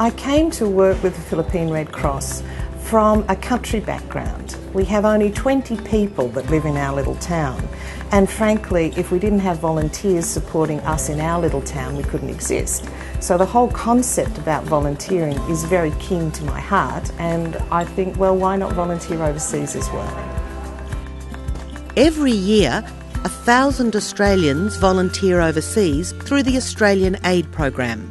I came to work with the Philippine Red Cross from a country background. We have only 20 people that live in our little town, and frankly, if we didn't have volunteers supporting us in our little town, we couldn't exist. So the whole concept about volunteering is very keen to my heart, and I think, well, why not volunteer overseas as well? Every year, 1,000 Australians volunteer overseas through the Australian Aid Program.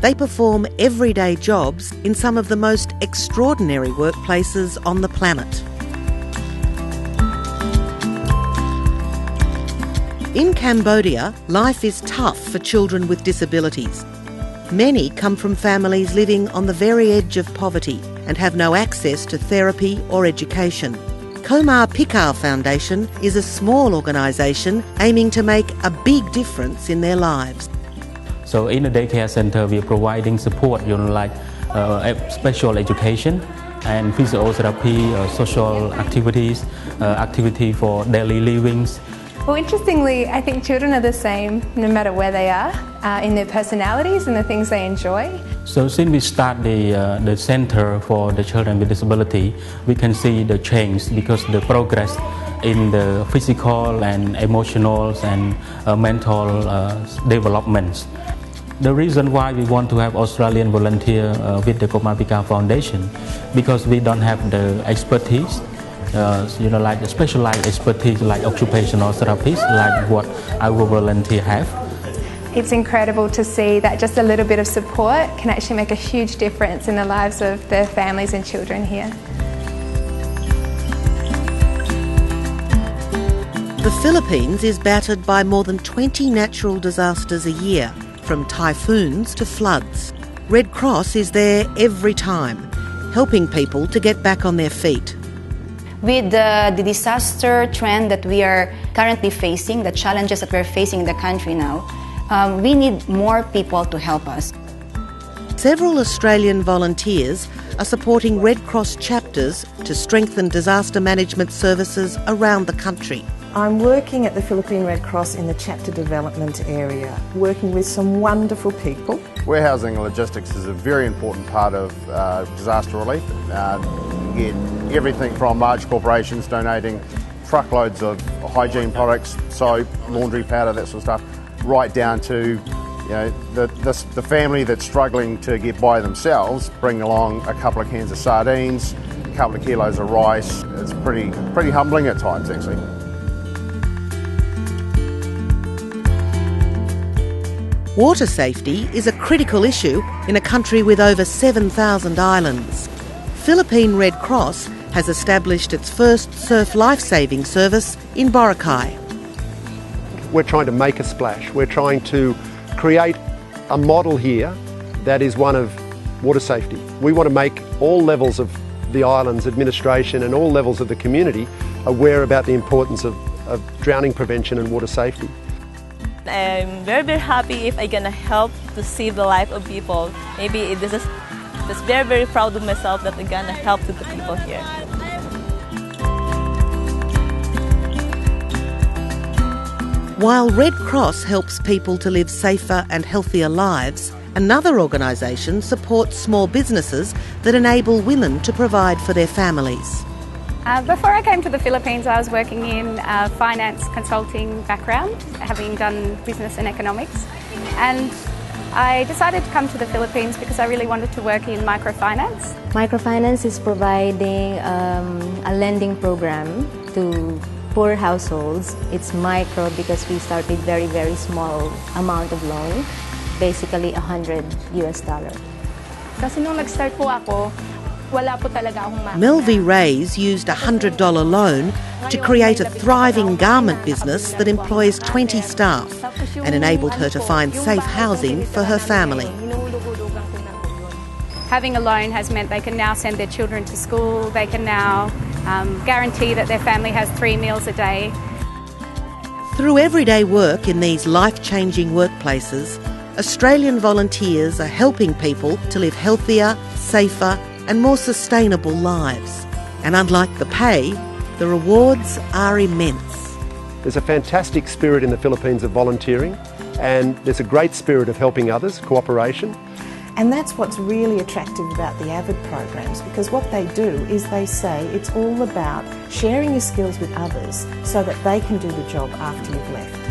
They perform everyday jobs in some of the most extraordinary workplaces on the planet. In Cambodia, life is tough for children with disabilities. Many come from families living on the very edge of poverty and have no access to therapy or education. Komar Pikar Foundation is a small organisation aiming to make a big difference in their lives. So in the daycare center, we are providing support, like special education and physiotherapy, social activities, activity for daily livings. Well, interestingly, I think children are the same no matter where they are, in their personalities and the things they enjoy. So since we start the center for the children with disability, we can see the change because the progress in the physical and emotional and mental developments. The reason why we want to have Australian volunteer with the Komar Pikar Foundation, because we don't have the expertise, like the specialized expertise like occupational therapists, like what our volunteer have. It's incredible to see that just a little bit of support can actually make a huge difference in the lives of the families and children here. The Philippines is battered by more than 20 natural disasters a year, from typhoons to floods. Red Cross is there every time, helping people to get back on their feet. With the disaster trend that we are currently facing, the challenges that we're facing in the country now, we need more people to help us. Several Australian volunteers are supporting Red Cross chapters to strengthen disaster management services around the country. I'm working at the Philippine Red Cross in the chapter development area, working with some wonderful people. Warehousing and logistics is a very important part of disaster relief. You get everything from large corporations donating truckloads of hygiene products, soap, laundry powder, that sort of stuff, right down to the family that's struggling to get by themselves, bring along a couple of cans of sardines, a couple of kilos of rice. It's pretty humbling at times, actually. Water safety is a critical issue in a country with over 7,000 islands. Philippine Red Cross has established its first surf life-saving service in Boracay. We're trying to make a splash. We're trying to create a model here that is one of water safety. We want to make all levels of the island's administration and all levels of the community aware about the importance of drowning prevention and water safety. I'm very happy if I'm gonna help to save the life of people. Maybe this is just very proud of myself that I'm gonna help to the people here. While Red Cross helps people to live safer and healthier lives, another organisation supports small businesses that enable women to provide for their families. Before I came to the Philippines, I was working in a finance consulting background, having done business and economics. And I decided to come to the Philippines because I really wanted to work in microfinance. Microfinance is providing a lending program to poor households. It's micro because we started very small amount of loan, basically $100. Kasi nung nag-start po ako, wala po talaga akong Melvie Reyes used a $100 loan to create a thriving garment business that employs 20 staff and enabled her to find safe housing for her family. Having a loan has meant they can now send their children to school, they can now guarantee that their family has 3 meals a day. Through everyday work in these life-changing workplaces, Australian volunteers are helping people to live healthier, safer and more sustainable lives. And unlike the pay, the rewards are immense. There's a fantastic spirit in the Philippines of volunteering, and there's a great spirit of helping others, cooperation. And that's what's really attractive about the AVID programs, because what they do is they say it's all about sharing your skills with others so that they can do the job after you've left.